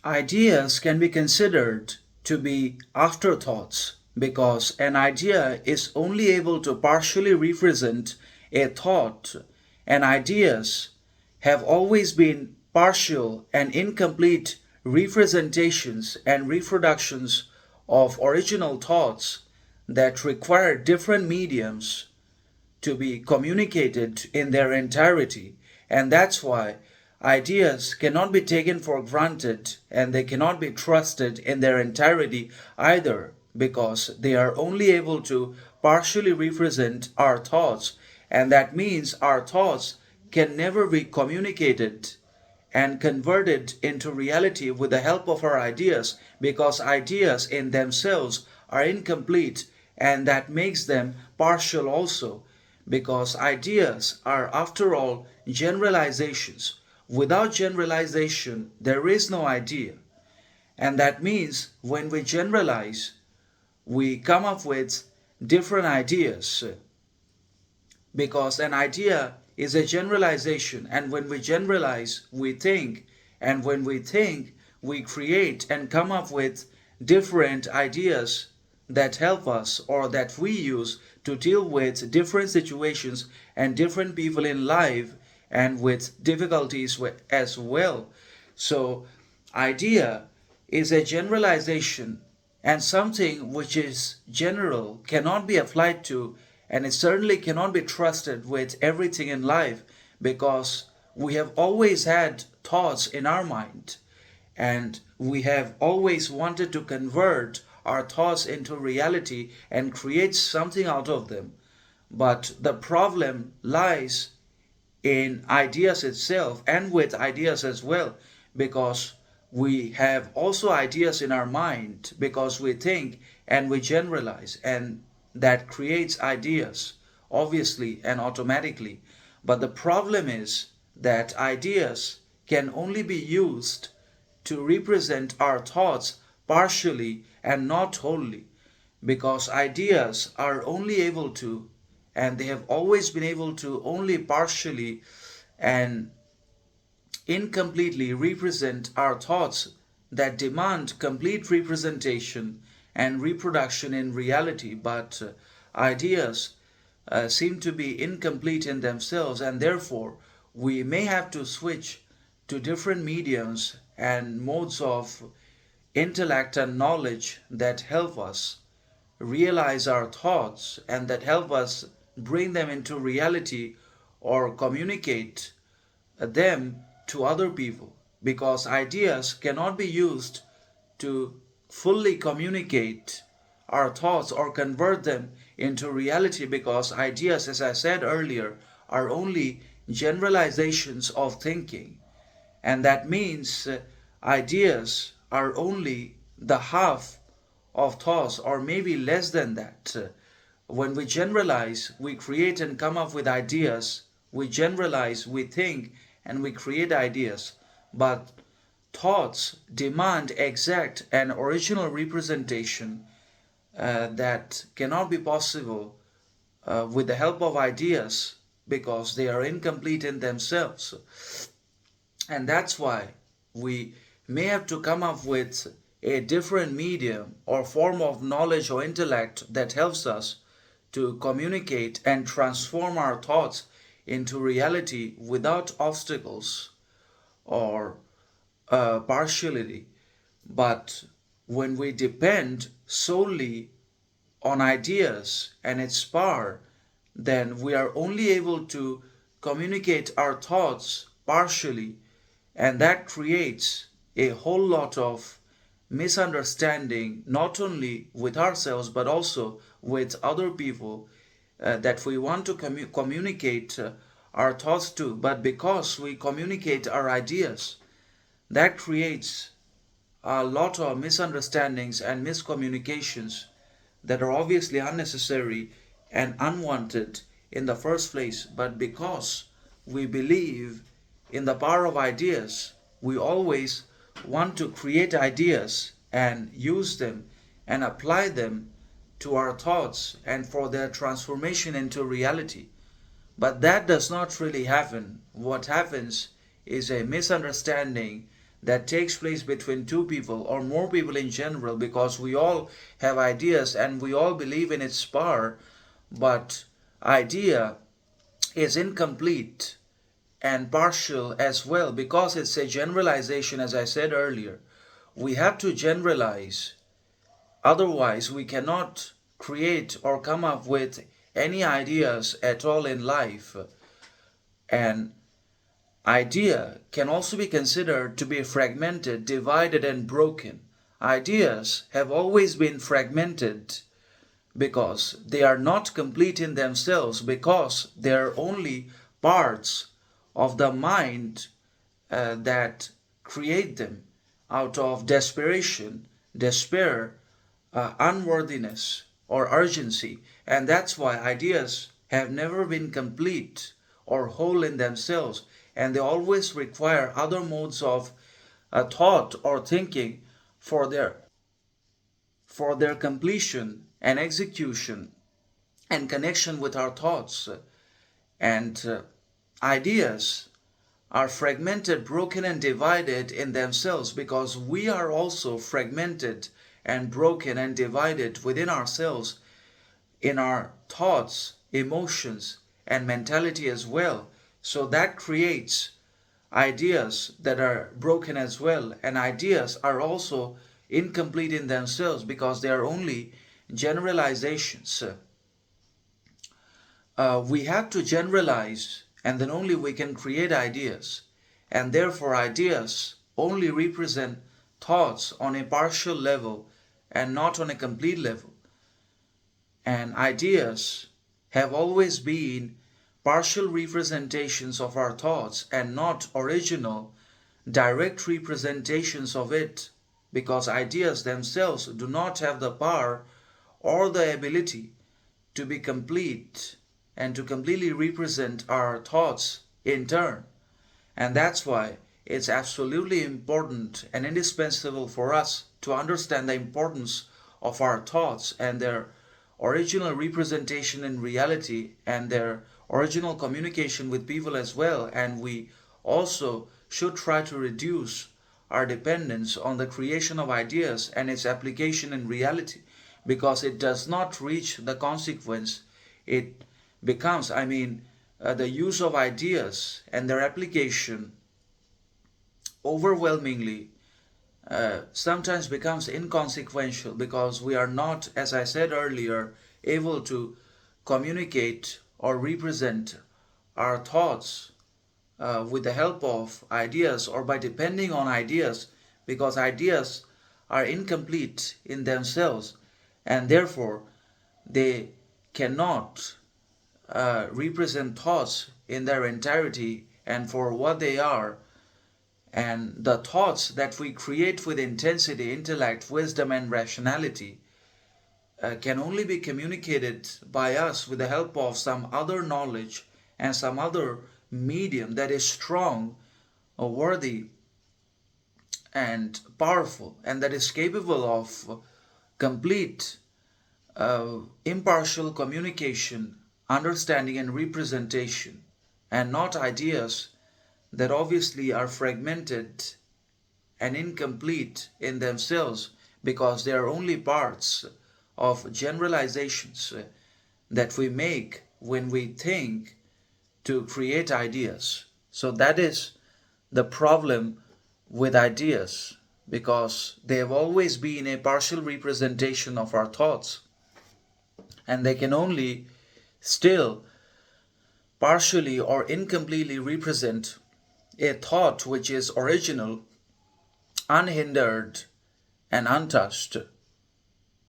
Ideas can be considered to be afterthoughts because an idea is only able to partially represent a thought, and ideas have always been partial and incomplete representations and reproductions of original thoughts that require different mediums to be communicated in their entirety. And that's why ideas cannot be taken for granted and they cannot be trusted in their entirety either, because they are only able to partially represent our thoughts, and that means our thoughts can never be communicated and converted into reality with the help of our ideas, because ideas in themselves are incomplete, and that makes them partial also, because ideas are, after all, generalizations. Without generalization, there is no idea. And that means when we generalize, we come up with different ideas, because an idea is a generalization, and when we generalize, we think, and when we think, we create and come up with different ideas that help us or that we use to deal with different situations and different people in life and with difficulties as well. So, idea is a generalization, and something which is general cannot be applied to, and it certainly cannot be trusted with everything in life, because we have always had thoughts in our mind and we have always wanted to convert our thoughts into reality and create something out of them. But the problem lies in ideas itself and with ideas as well, because we have also ideas in our mind because we think and we generalize, and that creates ideas obviously and automatically. But the problem is that ideas can only be used to represent our thoughts partially and not wholly, because ideas are only able to, and they have always been able to, only partially and incompletely represent our thoughts that demand complete representation and reproduction in reality. But ideas seem to be incomplete in themselves, and therefore we may have to switch to different mediums and modes of intellect and knowledge that help us realize our thoughts and that help us bring them into reality or communicate them to other people, because ideas cannot be used to fully communicate our thoughts or convert them into reality, because ideas, as I said earlier, are only generalizations of thinking, and that means ideas are only the half of thoughts, or maybe less than that. When we generalize, we create and come up with ideas. We generalize, we think, and we create ideas. But thoughts demand exact and original representation that cannot be possible with the help of ideas, because they are incomplete in themselves. And that's why we may have to come up with a different medium or form of knowledge or intellect that helps us to communicate and transform our thoughts into reality without obstacles or partiality. But when we depend solely on ideas and its power, then we are only able to communicate our thoughts partially, and that creates a whole lot of misunderstanding, not only with ourselves but also with other people that we want to communicate our thoughts to. But because we communicate our ideas, that creates a lot of misunderstandings and miscommunications that are obviously unnecessary and unwanted in the first place. But because we believe in the power of ideas, we always want to create ideas and use them and apply them to our thoughts and for their transformation into reality. But that does not really happen. What happens is a misunderstanding that takes place between two people or more people in general, because we all have ideas and we all believe in its power, but idea is incomplete and partial as well, because it's a generalization. As I said earlier, we have to generalize, otherwise we cannot create or come up with any ideas at all in life. And idea can also be considered to be fragmented, divided, and broken. Ideas have always been fragmented because they are not complete in themselves, because they are only parts of the mind that create them out of desperation, despair, unworthiness, or urgency. And that's why ideas have never been complete or whole in themselves, and they always require other modes of thought or thinking for their completion and execution and connection with our thoughts. And ideas are fragmented, broken, and divided in themselves because we are also fragmented and broken and divided within ourselves, in our thoughts, emotions, and mentality as well. So that creates ideas that are broken as well, and ideas are also incomplete in themselves because they are only generalizations. We have to generalize, and then only we can create ideas, and therefore ideas only represent thoughts on a partial level and not on a complete level. And ideas have always been partial representations of our thoughts and not original, direct representations of it, because ideas themselves do not have the power or the ability to be complete and to completely represent our thoughts in turn. And that's why it's absolutely important and indispensable for us to understand the importance of our thoughts and their original representation in reality and their original communication with people as well. And we also should try to reduce our dependence on the creation of ideas and its application in reality, because it does not reach the consequence. It becomes, the use of ideas and their application overwhelmingly sometimes becomes inconsequential, because we are not, as I said earlier, able to communicate or represent our thoughts with the help of ideas or by depending on ideas, because ideas are incomplete in themselves and therefore they cannot represent thoughts in their entirety and for what they are. And the thoughts that we create with intensity, intellect, wisdom, and rationality can only be communicated by us with the help of some other knowledge and some other medium that is strong, worthy, and powerful, and that is capable of complete, impartial communication, understanding, and representation, and not ideas that obviously are fragmented and incomplete in themselves because they are only parts of generalizations that we make when we think to create ideas. So that is the problem with ideas, because they have always been a partial representation of our thoughts, and they can only still partially or incompletely represent a thought which is original, unhindered, and untouched.